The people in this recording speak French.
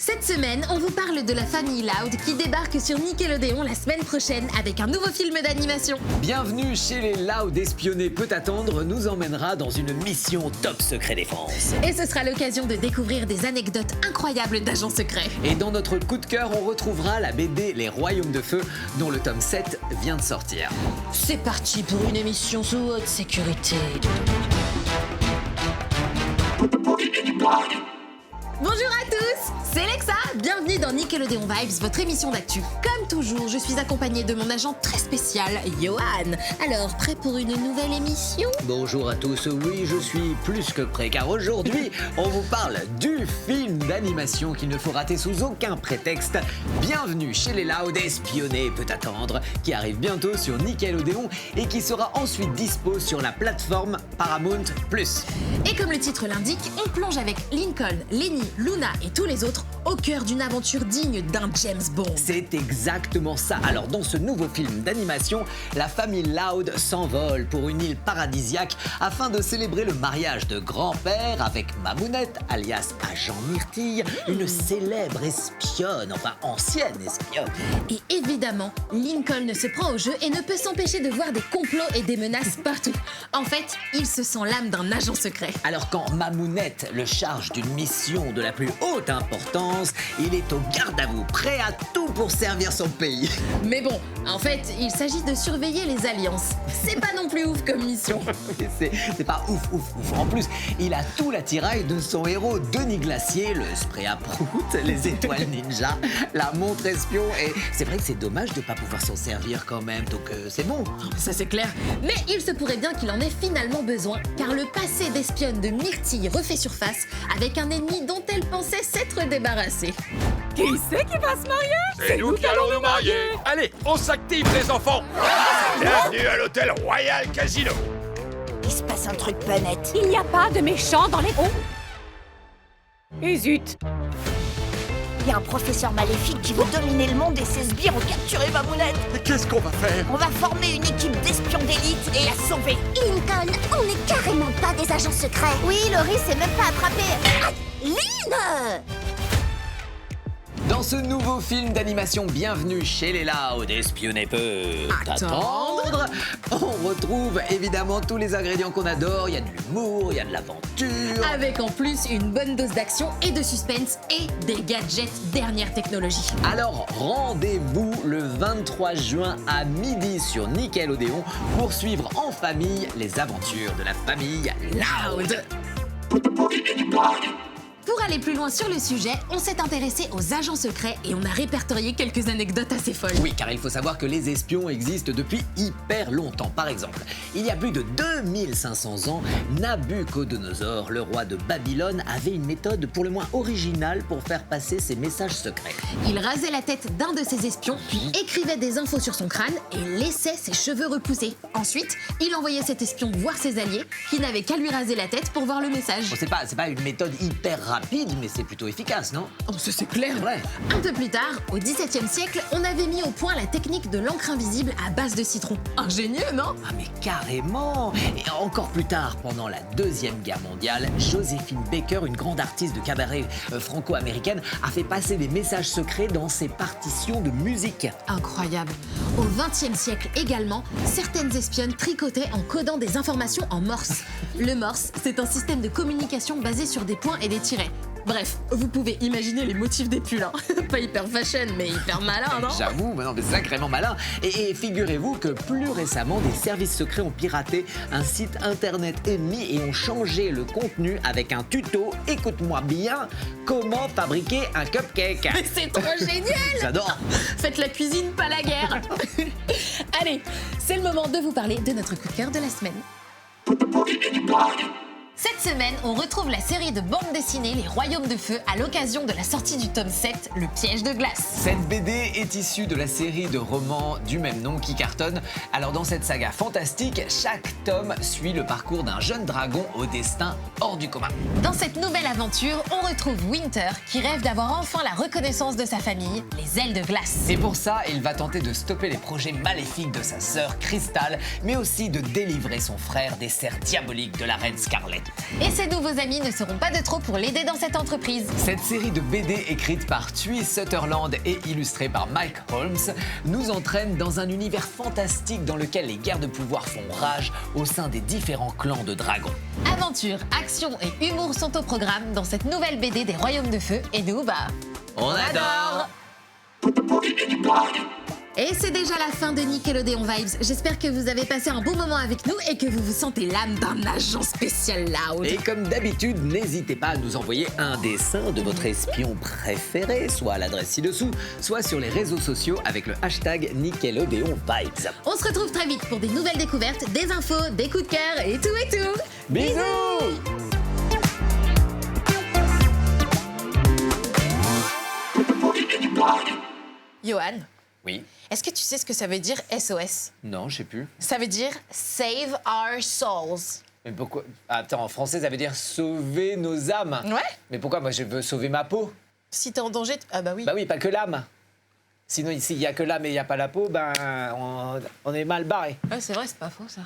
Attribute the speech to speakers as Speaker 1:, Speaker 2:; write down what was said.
Speaker 1: Cette semaine, on vous parle de la famille Loud qui débarque sur Nickelodeon la semaine prochaine avec un nouveau film d'animation.
Speaker 2: Bienvenue chez les Loud. Espionner peut attendre nous emmènera dans une mission top secret défense.
Speaker 1: Et ce sera l'occasion de découvrir des anecdotes incroyables d'agents secrets.
Speaker 2: Et dans notre coup de cœur, on retrouvera la BD Les Royaumes de Feu dont le tome 7 vient de sortir.
Speaker 1: C'est parti pour une émission sous haute sécurité. Bonjour à tous, c'est Lexa, bienvenue dans Nickelodeon Vibes, votre émission d'actu. Comme toujours, je suis accompagnée de mon agent très spécial, Johan. Alors, prêt pour une nouvelle émission?
Speaker 2: Bonjour à tous, oui, je suis plus que prêt car aujourd'hui, on vous parle du film d'animation qu'il ne faut rater sous aucun prétexte. Bienvenue chez les Loud, Espionner peut attendre, qui arrive bientôt sur Nickelodeon et qui sera ensuite dispo sur la plateforme Paramount+.
Speaker 1: Et comme le titre l'indique, on plonge avec Lincoln, Lenny, Luna et tous les autres au cœur d'une aventure digne d'un James Bond.
Speaker 2: C'est exactement ça. Alors dans ce nouveau film d'animation, la famille Loud s'envole pour une île paradisiaque afin de célébrer le mariage de grand-père avec Mamounette, alias Agent Myrtille, une célèbre espionne, enfin ancienne espionne.
Speaker 1: Et évidemment, Lincoln se prend au jeu et ne peut s'empêcher de voir des complots et des menaces partout. En fait, il se sent l'âme d'un agent secret.
Speaker 2: Alors quand Mamounette le charge d'une mission de la plus haute importance, il est au garde à vous, prêt à tout pour servir son pays.
Speaker 1: Mais bon, en fait, il s'agit de surveiller les alliances. C'est pas non plus ouf comme mission.
Speaker 2: C'est pas ouf. En plus, il a tout l'attirail de son héros Denis Glacier, le spray à prout, les étoiles ninja, la montre espion, et c'est vrai que c'est dommage de pas pouvoir s'en servir quand même, donc c'est bon.
Speaker 1: Ça c'est clair. Mais il se pourrait bien qu'il en ait finalement besoin, car le passé d'espionne de Myrtille refait surface avec un ennemi dont elle pensait s'être débarrassée.
Speaker 3: Qui c'est qui va se marier?
Speaker 4: C'est nous qui allons nous marier. Allez, on s'active les enfants. Bienvenue à l'hôtel Royal Casino.
Speaker 5: Il se passe un truc pas net.
Speaker 3: Il n'y a pas de méchants dans les... Oh! Et zut!
Speaker 5: Il y a un professeur maléfique qui veut dominer le monde et ses sbires ont capturé Mamounette.
Speaker 4: Mais qu'est-ce qu'on va faire?
Speaker 5: On va former une équipe d'espions d'élite et la sauver.
Speaker 6: Lincoln, on n'est carrément pas des agents secrets. Oui, Laurie s'est même pas attrapée. Ah, Lynn!
Speaker 2: Dans ce nouveau film d'animation, bienvenue chez les Loud, Espionner peut attendre. On retrouve évidemment tous les ingrédients qu'on adore. Il y a de l'humour, il y a de l'aventure.
Speaker 1: Avec en plus une bonne dose d'action et de suspense et des gadgets dernière technologie.
Speaker 2: Alors rendez-vous le 23 juin à midi sur Nickelodeon pour suivre en famille les aventures de la famille Loud.
Speaker 1: Pour aller plus loin sur le sujet, on s'est intéressé aux agents secrets et on a répertorié quelques anecdotes assez folles.
Speaker 2: Oui, car il faut savoir que les espions existent depuis hyper longtemps. Par exemple, il y a plus de 2500 ans, Nabuchodonosor, le roi de Babylone, avait une méthode pour le moins originale pour faire passer ses messages secrets.
Speaker 1: Il rasait la tête d'un de ses espions, puis écrivait des infos sur son crâne et laissait ses cheveux repousser. Ensuite, il envoyait cet espion voir ses alliés, qui n'avaient qu'à lui raser la tête pour voir le message.
Speaker 2: Bon, c'est pas une méthode hyper rapide, mais c'est plutôt efficace, non?
Speaker 1: Oh, ça c'est clair.
Speaker 2: Ouais.
Speaker 1: Un peu plus tard, au XVIIe siècle, on avait mis au point la technique de l'encre invisible à base de citron. Ingénieux, non?
Speaker 2: Ah mais carrément! Et encore plus tard, pendant la Deuxième Guerre mondiale, Joséphine Baker, une grande artiste de cabaret franco-américaine, a fait passer des messages secrets dans ses partitions de musique.
Speaker 1: Incroyable. Au XXe siècle également, certaines espionnes tricotaient en codant des informations en morse. Le morse, c'est un système de communication basé sur des points et des tirets. Bref, vous pouvez imaginer les motifs des pulls, hein. Pas hyper fashion, mais hyper malin, non?
Speaker 2: J'avoue, mais non, mais sacrément malin. Et figurez-vous que plus récemment, des services secrets ont piraté un site internet ennemi et ont changé le contenu avec un tuto, écoute-moi bien, comment fabriquer un cupcake.
Speaker 1: Mais c'est trop génial!
Speaker 2: J'adore.
Speaker 1: Faites la cuisine, pas la guerre. Allez, c'est le moment de vous parler de notre coup de cœur de la semaine. Cette semaine, on retrouve la série de bande dessinée Les Royaumes de Feu à l'occasion de la sortie du tome 7, Le Piège de glace.
Speaker 2: Cette BD est issue de la série de romans du même nom qui cartonne. Alors dans cette saga fantastique, chaque tome suit le parcours d'un jeune dragon au destin hors du commun.
Speaker 1: Dans cette nouvelle aventure, on retrouve Winter qui rêve d'avoir enfin la reconnaissance de sa famille, les ailes de glace.
Speaker 2: Et pour ça, il va tenter de stopper les projets maléfiques de sa sœur Crystal, mais aussi de délivrer son frère des serres diaboliques de la reine Scarlet.
Speaker 1: Et ses nouveaux amis ne seront pas de trop pour l'aider dans cette entreprise.
Speaker 2: Cette série de BD écrite par Thuy Sutherland et illustrée par Mike Holmes nous entraîne dans un univers fantastique dans lequel les guerres de pouvoir font rage au sein des différents clans de dragons.
Speaker 1: Aventure, action et humour sont au programme dans cette nouvelle BD des Royaumes de Feu et nous,
Speaker 2: On adore!
Speaker 1: Et c'est déjà la fin de Nickelodeon Vibes. J'espère que vous avez passé un bon moment avec nous et que vous vous sentez l'âme d'un agent spécial Loud.
Speaker 2: Et comme d'habitude, n'hésitez pas à nous envoyer un dessin de votre espion préféré, soit à l'adresse ci-dessous, soit sur les réseaux sociaux avec le hashtag Nickelodeon Vibes.
Speaker 1: On se retrouve très vite pour des nouvelles découvertes, des infos, des coups de cœur et tout et tout.
Speaker 2: Bisous!
Speaker 1: Johan,
Speaker 2: Oui.
Speaker 1: est-ce que tu sais ce que ça veut dire SOS?
Speaker 2: Non, je sais plus.
Speaker 1: Ça veut dire Save Our Souls.
Speaker 2: Mais pourquoi? Attends, en français, ça veut dire sauver nos âmes.
Speaker 1: Ouais.
Speaker 2: Mais pourquoi? Moi, je veux sauver ma peau.
Speaker 1: Si t'es en danger, ah bah oui.
Speaker 2: Bah oui, pas que l'âme. Sinon, ici, il n'y a que l'âme et il n'y a pas la peau, ben, on est mal barré.
Speaker 1: Ouais, c'est vrai, c'est pas faux ça.